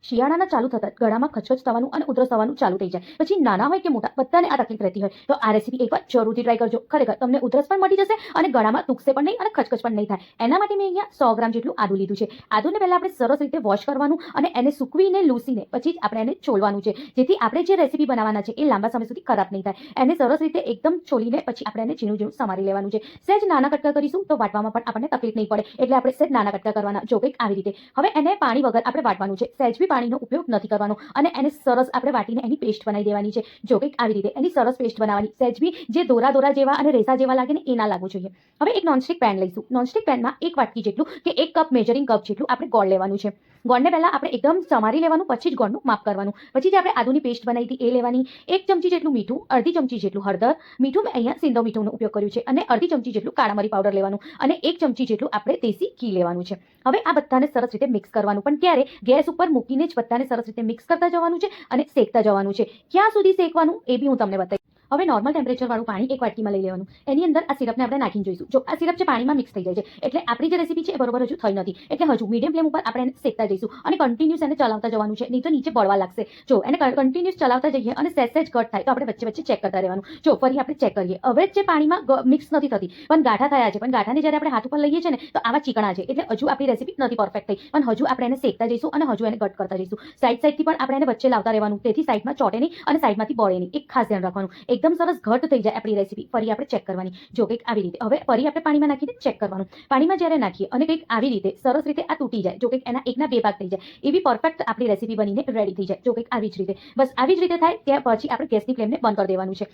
શિયાળાના ચાલુ થતા ગળામાં ખચખચ થવાનું અને ઉધરસ થવાનું ચાલુ થઈ જાય. પછી નાના હોય કે મોટા બધાને આ તકલીફ રહેતી હોય તો આ રેસીપી એકવાર જરૂરથી ટ્રાય કરજો. ખરેખર તમને ઉધરસ પણ મટી જશે અને ગળામાં દુખશે પણ નહીં અને ખચખચ પણ નહીં થાય. એના માટે મેં અહીંયા 100 ગ્રામ જેટલું આદુ લીધું છે. આદુને પહેલા આપણે સરસ રીતે વોશ કરવાનું અને એને સૂકવીને લૂસીને પછી જ આપણે એને છોલવાનું છે, જેથી આપણે જે રેસીપી બનાવવાના છે એ લાંબા સમય સુધી ખરાબ નહીં થાય. એને સરસ રીતે એકદમ છોલીને પછી આપણે એને ઝીણું ઝીણું સમારી લેવાનું છે. સહેજ નાના કટકા કરીશું તો વાટવામાં પણ આપણને તકલીફ નહીં પડે, એટલે આપણે સહેજ નાના કટકા કરવાના. જો કંઈક આવી રીતે. હવે એને પાણી વગર આપણે વાટવાનું છે. સહેજ બી પાણીનો ઉપયોગ નથી કરવાનો અને એને સરસ આપણે વાટીને એની પેસ્ટ બનાવી દેવાની છે. જો કંઈક આવી રીતે એની સરસ પેસ્ટ બનાવવાની. સહેજ બી જે દોરા દોરા જેવા અને રેસા જેવા લાગે ને એ ના લાગવું જોઈએ. હવે એક નોનસ્ટિક પેન લઈશું. નોનસ્ટિક પેનમાં એક વાટકી જેટલું કે 1 કપ મેજરિંગ કપ જેટલું આપણે ગોળ લેવાનું છે. ગોળને પહેલા આપણે એકદમ સમારી લેવાનું, પછી જ ગોળનું માપ કરવાનું. પછી જે આપણે આદુની પેસ્ટ બનાવી હતી એ લેવાની. 1 ચમચી જેટલું મીઠું, અડધી ચમચી જેટલું હળદર. મીઠું મેં અહીંયા સિંધો મીઠુંનો ઉપયોગ કર્યું છે અને અડધી ચમચી જેટલું કાળા મરી પાવડર લેવાનું અને 1 ચમચી જેટલું આપણે દેશી ઘી લેવાનું છે. હવે આ બધાને સરસ રીતે મિક્સ કરવાનું, પણ ક્યારે ગેસ ઉપર મૂકીને જ બધાને સરસ રીતે મિક્સ કરતા જવાનું છે અને શેકતા જવાનું છે. ક્યાં સુધી શેકવાનું એ બી હું તમને બતાવીશ. હવે નોર્મલ ટેમ્પરેચર વાળું પાણી એક વાટકીમાં લઈ લેવાનું. એની અંદર આ સિરપને આપણે નાખીને જોઈશું. જો આ સિરપ છે પાણીમાં મિક્સ થઈ જાય છે એટલે આપણી જે રેસીપી છે એ બરોબર હજુ થઈ નથી, એટલે હજુ મીડિયમ ફ્લેમ ઉપર આપણે એને શેકતા જઈશું અને કન્ટિન્યુઅસ એને ચલાવતા જવાનું છે, નહીં તો નીચે બળવા લાગશે. જો એને કન્ટિન્યુઅસ ચલાવતા જઈએ અને સહેજ ઘટ થાય તો આપણે વચ્ચે વચ્ચે ચેક કરતા રહેવાનું. જો ફરી આપણે ચેક કરીએ. હવે જે પાણીમાં મિક્સ નથી થતી પણ ગાંઠા થયા છે, પણ ગાંઠાને જ્યારે આપણે હાથ ઉપર લઈએ છીએ ને તો આવા ચીકણા છે, એટલે હજુ આપણી રેસીપી નથી પરફેક્ટ થઈ, પણ હજુ આપણે એને શેકતા જઈશું અને હજુ એને ઘટ કરતા જઈશું. સાઈડથી પણ આપણે એને વચ્ચે લાવતા રહેવાનું, તેથી સાઈડમાં ચોટે નહીં અને સાઈડમાંથી બળે નહીં. એક ખાસ ધ્યાન રાખવાનું. એકદમ સરસ ઘટ થઈ જાય આપણી રેસીપી. ફરી આપણે ચેક કરવાની. જો કંઈક આવી રીતે. હવે ફરી આપણે પાણીમાં નાખીને ચેક કરવાનું. પાણીમાં જ્યારે નાખીએ અને કંઈક આવી રીતે સરસ રીતે આ તૂટી જાય, જો કંઈક એના એકના 2 ભાગ થઈ જાય, એવી પરફેક્ટ આપણી રેસીપી બનીને રેડી થઈ જાય. જો કંઈક આવી જ રીતે. બસ આવી જ રીતે થાય ત્યાં પછી આપણે ગેસની ફ્લેમને બંધ કરી દેવાનું છે.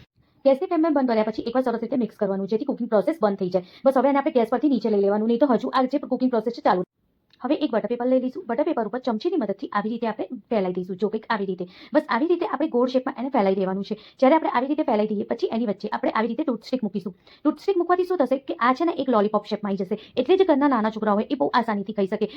ગેસની ફ્લેમને બંધ કર્યા પછી એકવાર સરસ રીતે મિક્સ કરવાનું, જેથી કુકિંગ પ્રોસેસ બંધ થઈ જાય. બસ હવે એને આપણે ગેસ પરથી નીચે લઈ લેવાનું, નહીં તો હજુ આ જે કુકિંગ પ્રોસેસ છે ચાલુ. હવે એક બટર પેપર લઈ લઈશું. બટર પેપર ઉપર ચમચીની મદદથી આવી રીતે આપણે ફેલાઈ દઈશું. જો કંઈક આવી રીતે. બસ આવી રીતે આપણે ગોળ શેપમાં એને ફેલાઈ દેવાનું છે. જ્યારે આપણે આવી રીતે ફેલાઈ દઈએ પછી એની વચ્ચે આપણે આવી રીતે ટૂથસ્ટિક મૂકીશું. ટૂથસ્ટિક મૂકવાથી શું થશે કે આ છે ને એક લોલીપોપ શેપમાં આવી જશે, એટલે જે ઘરના નાના છોકરા હોય એ બહુ આસાનીથી ખાઈ શકે.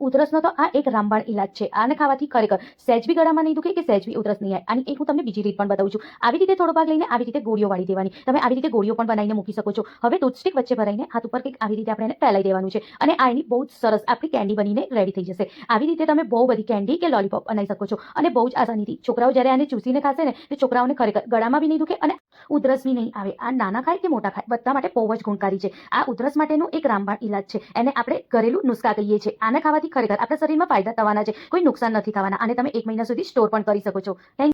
ઉધરસનો તો આ એક રામબાણ ઇલાજ છે. આને ખાવાથી ખરેખર સહેજ બી ગળામાં નહીં દુખે કે સહેજ બી ઉધરસ નહીં આવે. આની એક હું તમને બીજી રીત પણ બતાવું છું. આવી રીતે થોડો ભાગ લઈને આવી રીતે ગોળીઓ વાળી દેવાની. તમે આવી રીતે ગોળીઓ પણ બનાવીને મૂકી શકો છો. હવે ટૂથસ્ટિક વચ્ચે ભરાઈને હાથ ઉપર કંઈક આવી રીતે આપણે એને ફેલાઈ દેવાનું છે અને આ એની બહુ જ સરસ આપણી કેન્ડી બનીને રેડી થઈ જશે. આવી રીતે તમે બહુ બધી કેન્ડી કે લોલીપોપ બનાવી શકો છો અને બહુ જ આસાનીથી. છોકરાઓ જ્યારે આને ચૂસીને ખાશે ને તો છોકરાઓને ખરેખર ગળામાં બી નહીં દુખે અને ઉધરસ બી નહીં આવે. આ નાના ખાય કે મોટા ખાય બધા માટે બહુ જ ગુણકારી છે. આ ઉધરસ માટેનું એક રામબાણ ઇલાજ છે. એને આપણે ઘરેલું નુસ્ખા કહીએ છીએ. આને ખાવાથી ખરેખર આપણા શરીરમાં ફાયદા થવાના છે, કોઈ નુકસાન નથી થવાના. અને તમે 1 મહિના સુધી સ્ટોર પણ કરી શકો છો. થેન્ક